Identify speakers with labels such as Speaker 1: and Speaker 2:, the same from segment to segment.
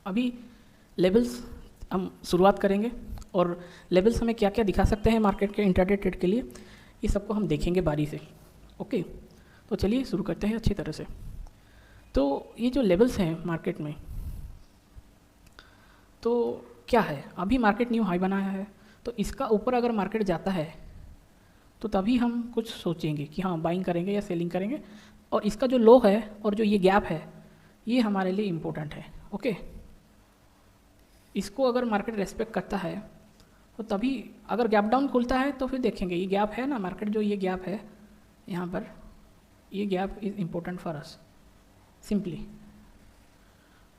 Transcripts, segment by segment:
Speaker 1: अभी लेवल्स हम शुरुआत करेंगे और लेवल्स हमें क्या क्या दिखा सकते हैं मार्केट के इंट्राडे ट्रेड के लिए, ये सबको हम देखेंगे बारी से। ओके, तो चलिए शुरू करते हैं अच्छी तरह से। तो ये जो लेवल्स हैं मार्केट में, तो क्या है, अभी मार्केट न्यू हाई बनाया है, तो इसका ऊपर अगर मार्केट जाता है तो तभी हम कुछ सोचेंगे कि हाँ बाइंग करेंगे या सेलिंग करेंगे। और इसका जो लो है और जो ये गैप है, ये हमारे लिए इम्पोर्टेंट है। ओके, इसको अगर मार्केट रेस्पेक्ट करता है तो तभी, अगर गैप डाउन खुलता है तो फिर देखेंगे ये गैप है ना मार्केट, जो ये गैप है यहाँ पर, ये gap is important for us simply,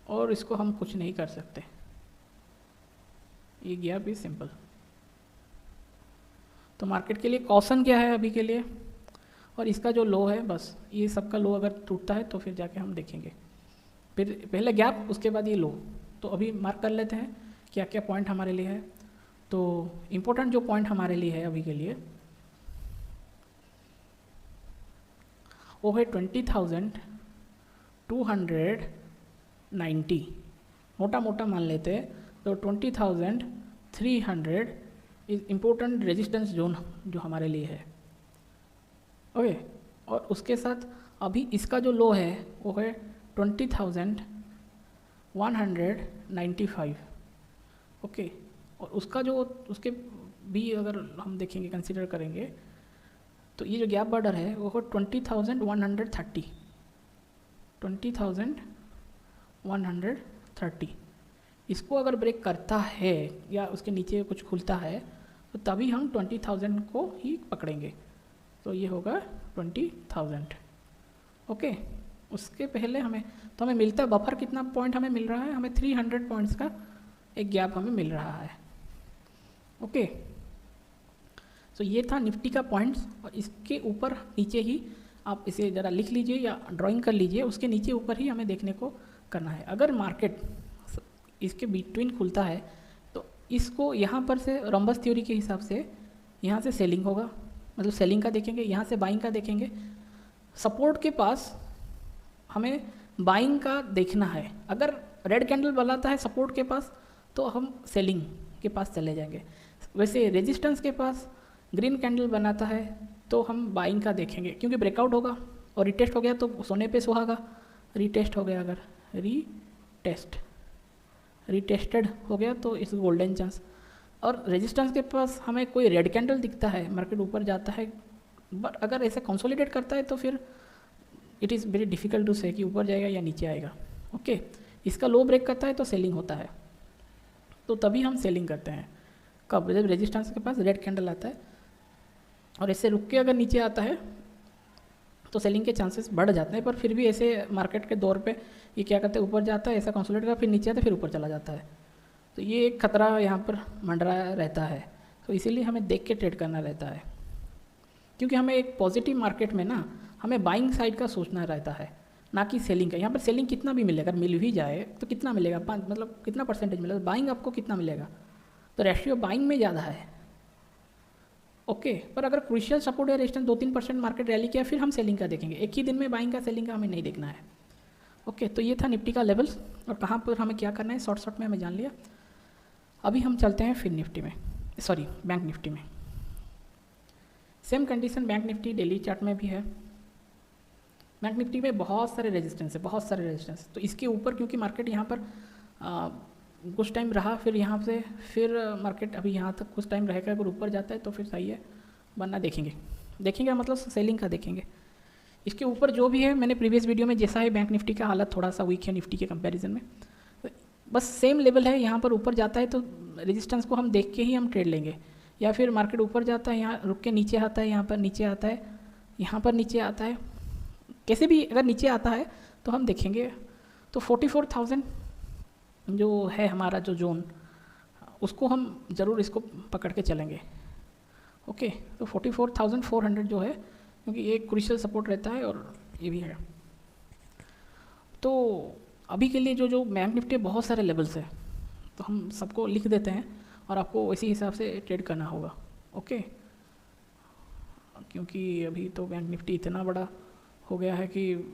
Speaker 1: और इसको हम कुछ नहीं कर सकते। ये गैप इज सिंपल। तो मार्केट के लिए कॉशन क्या है अभी के लिए, और इसका जो लो है, बस ये सबका लो अगर टूटता है तो फिर जाके हम देखेंगे। फिर पहले गैप, उसके बाद ये लो। तो अभी मार्क कर लेते हैं क्या क्या पॉइंट हमारे लिए है। तो इम्पोर्टेंट जो पॉइंट हमारे लिए है अभी के लिए, वो है 20,290, मोटा मोटा मान लेते हैं। तो 20,300 इज इम्पोर्टेंट रेजिस्टेंस जोन जो हमारे लिए है। ओके, और उसके साथ अभी इसका जो लो है वो है 20,195। ओके, और उसका जो, उसके भी अगर हम देखेंगे, कंसीडर करेंगे, तो ये जो गैप बॉर्डर है वो है 20,130, 20,130। इसको अगर ब्रेक करता है या उसके नीचे कुछ खुलता है तो तभी हम 20,000 को ही पकड़ेंगे। तो ये होगा 20,000। ओके, उसके पहले हमें मिलता है बफर, कितना पॉइंट हमें मिल रहा है, हमें 300 पॉइंट्स का एक गैप हमें मिल रहा है। ओके, तो ये था निफ्टी का पॉइंट्स, और इसके ऊपर नीचे ही आप इसे ज़रा लिख लीजिए या ड्राइंग कर लीजिए, उसके नीचे ऊपर ही हमें देखने को करना है। अगर मार्केट इसके बिटवीन खुलता है तो इसको यहाँ पर से रॉम्बस थ्योरी के हिसाब से यहाँ से सेलिंग होगा, मतलब सेलिंग का देखेंगे, यहाँ से बाइंग का देखेंगे। सपोर्ट के पास हमें बाइंग का देखना है। अगर रेड कैंडल बनाता है सपोर्ट के पास तो हम सेलिंग के पास चले जाएंगे। वैसे रेजिस्टेंस के पास ग्रीन कैंडल बनाता है तो हम बाइंग का देखेंगे, क्योंकि ब्रेकआउट होगा और रिटेस्ट हो गया तो सोने पे सुहागा। रिटेस्ट हो गया, अगर रिटेस्टेड हो गया तो इस गोल्डन चांस। और रेजिस्टेंस के पास हमें कोई रेड कैंडल दिखता है, मार्केट ऊपर जाता है, बट अगर ऐसे कंसोलिडेट करता है तो फिर it is very difficult to say कि ऊपर जाएगा या नीचे आएगा। ओके, इसका लो ब्रेक करता है तो सेलिंग होता है, तो तभी हम सेलिंग करते हैं। कब, जब रेजिस्टेंस के पास रेड कैंडल आता है और ऐसे रुक के अगर नीचे आता है तो सेलिंग के चांसेस बढ़ जाते हैं। पर फिर भी ऐसे मार्केट के दौर पे ये क्या करते हैं, ऊपर जाता है, ऐसा कंसोलिडेट करता है, फिर नीचे आता है, फिर ऊपर चला जाता है। तो ये एक खतरा यहाँ पर मंडरा रहता है। तो इसीलिए हमें देख के ट्रेड करना रहता है, क्योंकि हमें एक पॉजिटिव मार्केट में ना हमें बाइंग साइड का सोचना रहता है, ना कि सेलिंग का। यहाँ पर सेलिंग कितना भी मिलेगा, अगर मिल भी जाए तो कितना मिलेगा, 5 मतलब कितना परसेंटेज मिलेगा, बाइंग आपको कितना मिलेगा, तो रेशियो बाइंग में ज़्यादा है। ओके, पर अगर क्रूशियल सपोर्ट या रेजिस्टेंस 2-3% मार्केट रैली किया, फिर हम सेलिंग का देखेंगे। एक ही दिन में बाइंग का सेलिंग का हमें नहीं देखना है। ओके, तो ये था निफ्टी का लेवल्स और कहाँ पर हमें क्या करना है, शॉर्ट में हमें जान लिया। अभी हम चलते हैं फिर निफ्टी में, सॉरी बैंक निफ्टी में। Same condition bank Nifty daily chart में भी है। बैंक निफ्टी में बहुत सारे रेजिस्टेंस है, बहुत सारे रेजिस्टेंस। तो इसके ऊपर क्योंकि मार्केट यहाँ पर कुछ टाइम रहा, फिर यहाँ से फिर मार्केट अभी यहाँ तक कुछ टाइम रहेगा, अगर ऊपर जाता है तो फिर सही है, वरना देखेंगे मतलब सेलिंग का देखेंगे। इसके ऊपर जो भी है, मैंने प्रीवियस वीडियो में जैसा है, बैंक निफ्टी का हालत थोड़ा सा वीक है निफ्टी के कंपैरिजन में, बस सेम लेवल है। यहाँ पर ऊपर जाता है तो रेजिस्टेंस को हम देख के ही हम ट्रेड लेंगे, या फिर मार्केट ऊपर जाता है, यहाँ रुक के नीचे आता है, यहाँ पर नीचे आता है, यहाँ पर नीचे आता है, कैसे भी अगर नीचे आता है तो हम देखेंगे। तो 44,000 जो है हमारा जो जोन, उसको हम ज़रूर इसको पकड़ के चलेंगे। ओके, तो 44,400 जो है, क्योंकि ये क्रूशियल सपोर्ट रहता है और ये भी है। तो अभी के लिए जो बैंक निफ्टी बहुत सारे लेवल्स है, तो हम सबको लिख देते हैं और आपको इसी हिसाब से ट्रेड करना होगा। ओके, क्योंकि अभी तो बैंक निफ्टी इतना बड़ा हो गया है कि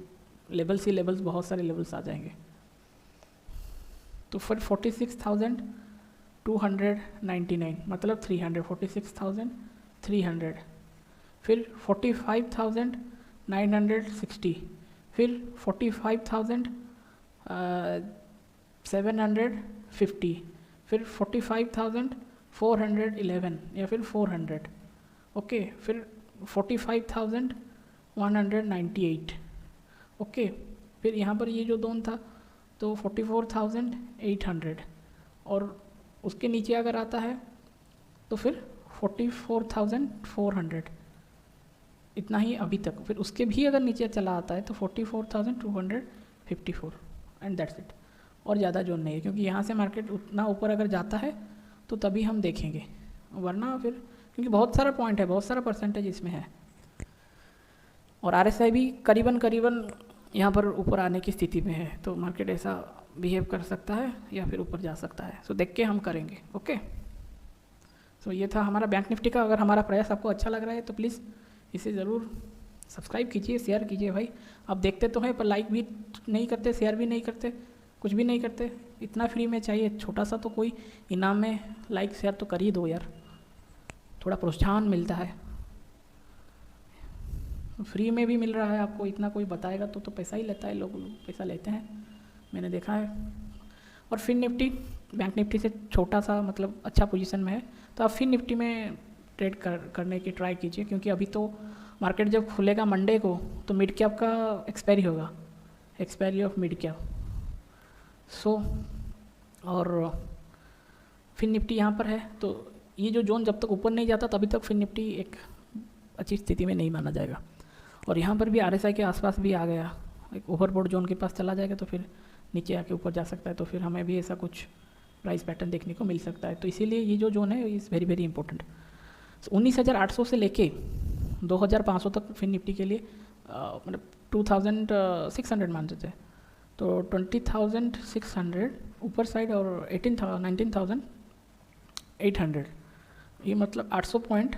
Speaker 1: लेवल्स ही लेवल्स, बहुत सारे लेवल्स आ जाएंगे। तो फिर 46,299 मतलब 300, 46,300, फिर 45,960, फिर 45,750, फिर 45,411 या फिर 400, ओके, फिर 45,198, ओके, फिर यहाँ पर ये जो जोन था तो 44,800, और उसके नीचे अगर आता है तो फिर 44,400, इतना ही अभी तक। फिर उसके भी अगर नीचे चला आता है तो 44,254 एंड दैट्स इट। और ज़्यादा जोन नहीं है, क्योंकि यहाँ से मार्केट उतना ऊपर अगर जाता है तो तभी हम देखेंगे, वरना फिर क्योंकि बहुत सारा पॉइंट है, बहुत सारा परसेंटेज इसमें है, और RSI भी करीबन यहाँ पर ऊपर आने की स्थिति में है, तो मार्केट ऐसा बिहेव कर सकता है या फिर ऊपर जा सकता है। सो देख के हम करेंगे, ओके। सो ये था हमारा बैंक निफ्टी का। अगर हमारा प्रयास आपको अच्छा लग रहा है तो प्लीज़ इसे ज़रूर सब्सक्राइब कीजिए, शेयर कीजिए भाई। आप देखते तो हैं पर लाइक भी नहीं करते, शेयर भी नहीं करते, कुछ भी नहीं करते। इतना फ्री में चाहिए, छोटा सा तो कोई इनाम में लाइक शेयर तो कर ही दो यार, थोड़ा प्रोत्साहन मिलता है। फ्री में भी मिल रहा है आपको, इतना कोई बताएगा तो पैसा ही लेता है, लोग पैसा लेते हैं, मैंने देखा है। और फिन निफ्टी बैंक निफ्टी से छोटा सा मतलब अच्छा पोजीशन में है, तो आप फिन निफ्टी में ट्रेड करने की ट्राई कीजिए, क्योंकि अभी तो मार्केट जब खुलेगा मंडे को तो मिड कैप का एक्सपायरी होगा, एक्सपायरी ऑफ मिड कैप। सो और फिन निफ्टी यहाँ पर है, तो ये जो जोन जब तक ऊपर नहीं जाता तभी तक फिन निफ्टी एक अच्छी स्थिति में नहीं माना जाएगा। और यहाँ पर भी RSI के आसपास भी आ गया, एक ओवरबोट जोन के पास चला जाएगा तो फिर नीचे आके ऊपर जा सकता है, तो फिर हमें भी ऐसा कुछ प्राइस पैटर्न देखने को मिल सकता है। तो इसीलिए ये जो जोन है इज़ वेरी इंपॉर्टेंट। 19,800 से लेके 2,500 तक फिन निफ्टी के लिए मतलब 2,600 मान सकते हैं, तो 20,600 ऊपर साइड और 19,800, ये मतलब 800 पॉइंट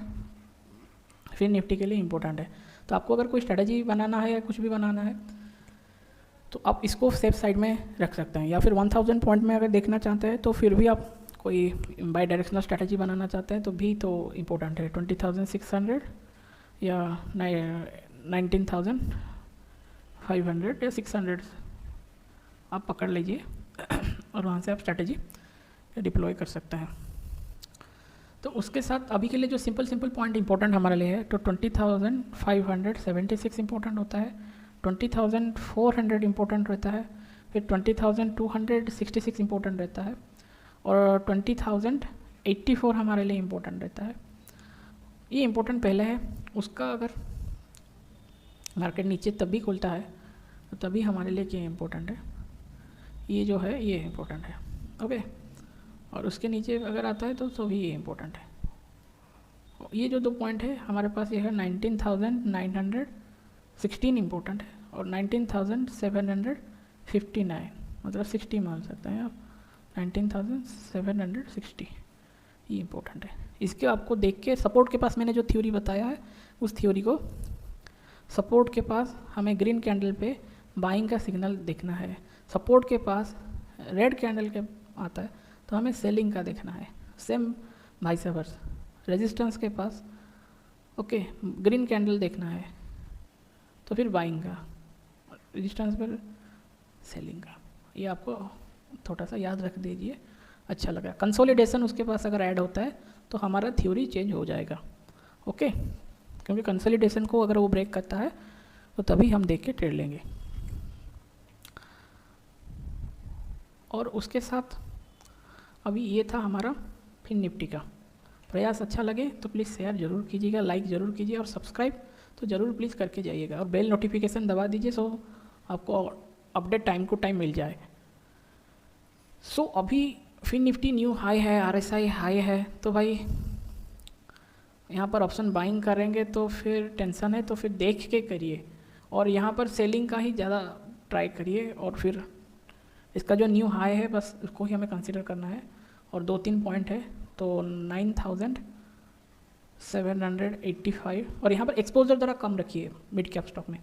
Speaker 1: फिन निफ्टी के लिए इम्पोर्टेंट है। तो आपको अगर कोई स्ट्रेटजी बनाना है या कुछ भी बनाना है तो आप इसको सेफ साइड में रख सकते हैं, या फिर 1000 पॉइंट में अगर देखना चाहते हैं तो फिर भी आप कोई बाई डायरेक्शनल स्ट्रेटजी बनाना चाहते हैं तो भी तो इम्पोर्टेंट है। 20,600 या 19,500 या 600 आप पकड़ लीजिए और वहाँ से आप स्ट्रेटजी डिप्लॉय कर सकते हैं। तो उसके साथ अभी के लिए जो सिंपल पॉइंट इंपॉर्टेंट हमारे लिए है, तो 20,576 इंपॉर्टेंट होता है, 20,400 इंपॉर्टेंट रहता है, फिर 20,266 इंपॉर्टेंट रहता है, और 20,084 हमारे लिए इंपॉर्टेंट रहता है। ये इंपॉर्टेंट पहले है, उसका अगर मार्केट नीचे तभी खुलता है तो तभी हमारे लिए क्या इंपॉर्टेंट है, ये जो है ये इंपॉर्टेंट है, ओके। और उसके नीचे अगर आता है तो भी ये इंपॉर्टेंट है। ये जो दो पॉइंट है हमारे पास, ये है 19,916 इंपॉर्टेंट है, और 19,759 मतलब 60 मान सकते हैं आप, 19,760 ये इंपॉर्टेंट है। इसके आपको देख के सपोर्ट के पास मैंने जो थ्योरी बताया है उस थ्योरी को, सपोर्ट के पास हमें ग्रीन कैंडल पे बाइंग का सिग्नल देखना है, सपोर्ट के पास रेड कैंडल के आता है तो हमें सेलिंग का देखना है, सेम वाइस वर्सा। रेजिस्टेंस के पास ओके ग्रीन कैंडल देखना है तो फिर बाइंग का, रेजिस्टेंस पर सेलिंग का। ये आपको थोड़ा सा याद रख दीजिए, अच्छा लगा। कंसोलिडेशन उसके पास अगर ऐड होता है तो हमारा थ्योरी चेंज हो जाएगा, ओके, क्योंकि कंसोलिडेशन को अगर वो ब्रेक करता है तो तभी हम देख के ट्रेड लेंगे। और उसके साथ अभी ये था हमारा फिन निफ्टी का। प्रयास अच्छा लगे तो प्लीज़ शेयर ज़रूर कीजिएगा, लाइक ज़रूर कीजिए, और सब्सक्राइब तो ज़रूर प्लीज़ करके जाइएगा, और बेल नोटिफिकेशन दबा दीजिए सो आपको अपडेट टाइम टू टाइम मिल जाए। सो अभी फिन निफ्टी न्यू हाई है, RSI हाई है, तो भाई यहाँ पर ऑप्शन बाइंग करेंगे तो फिर टेंशन है, तो फिर देख के करिए, और यहाँ पर सेलिंग का ही ज़्यादा ट्राई करिए, और फिर इसका जो न्यू हाई है बस उसको ही हमें कंसिडर करना है। और 2-3 पॉइंट है तो 9,785, और यहाँ पर एक्सपोजर ज़रा कम रखिए मिड कैप स्टॉक में,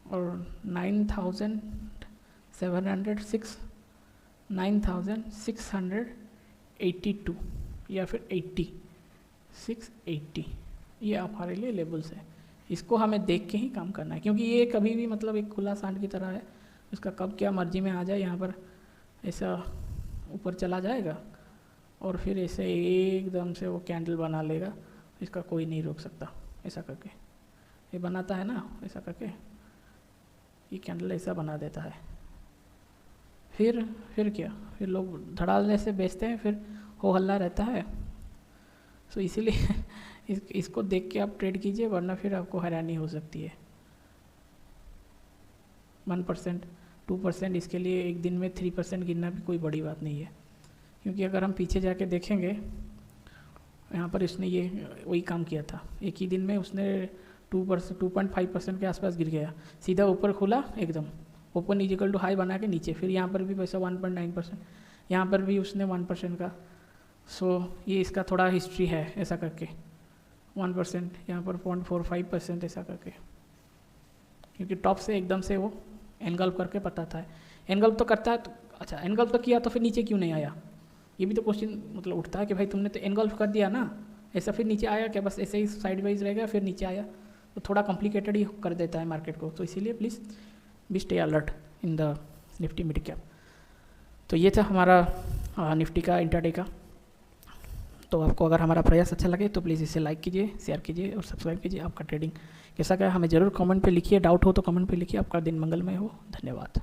Speaker 1: और 9,706 9,682 या फिर 80, 680, ये हमारे लिए लेवल्स है। इसको हमें देख के ही काम करना है, क्योंकि ये कभी भी मतलब एक खुला सांड की तरह है, उसका कब क्या मर्जी में आ जाए, यहाँ पर ऐसा ऊपर चला जाएगा और फिर ऐसे एकदम से वो कैंडल बना लेगा, इसका कोई नहीं रोक सकता। ऐसा करके ये बनाता है ना, ऐसा करके ये कैंडल ऐसा बना देता है। फिर क्या, फिर लोग धड़ालने से बेचते हैं, फिर हो हल्ला रहता है। सो इसीलिए इसको देख के आप ट्रेड कीजिए, वरना फिर आपको हैरानी हो सकती है। 1%, 2% इसके लिए एक दिन में 3% गिरना भी कोई बड़ी बात नहीं है, क्योंकि अगर हम पीछे जाके देखेंगे, यहाँ पर इसने ये वही काम किया था, एक ही दिन में उसने 2.5% के आसपास गिर गया, सीधा ऊपर खुला एकदम, ओपन इजिकल टू हाई बना के नीचे, फिर यहाँ पर भी पैसा 1.9%, यहाँ पर भी उसने 1% का। सो ये इसका थोड़ा हिस्ट्री है, ऐसा करके 1%, यहाँ पर 0.45%, ऐसा करके, क्योंकि टॉप से एकदम से वो एनगल्फ करके बताता है। एनगल्फ तो करता है तो अच्छा, एनगल्फ तो किया तो फिर नीचे क्यों नहीं आया, ये भी तो क्वेश्चन मतलब उठता है कि भाई तुमने तो एनगल्फ कर दिया ना, ऐसा फिर नीचे आया क्या, बस ऐसे ही साइड वाइज रह गया फिर नीचे आया, तो थोड़ा कॉम्प्लिकेटेड ही कर देता है मार्केट को। तो इसीलिए please be stay alert in the Nifty mid cap. तो ये था हमारा निफ्टी का इंट्राडे का। तो आपको अगर हमारा प्रयास अच्छा लगे तो प्लीज़ इसे लाइक कीजिए, शेयर कीजिए और सब्सक्राइब कीजिए। आपका ट्रेडिंग कैसा गया हमें ज़रूर कमेंट पे लिखिए, डाउट हो तो कमेंट पे लिखिए। आपका दिन मंगलमय हो। धन्यवाद।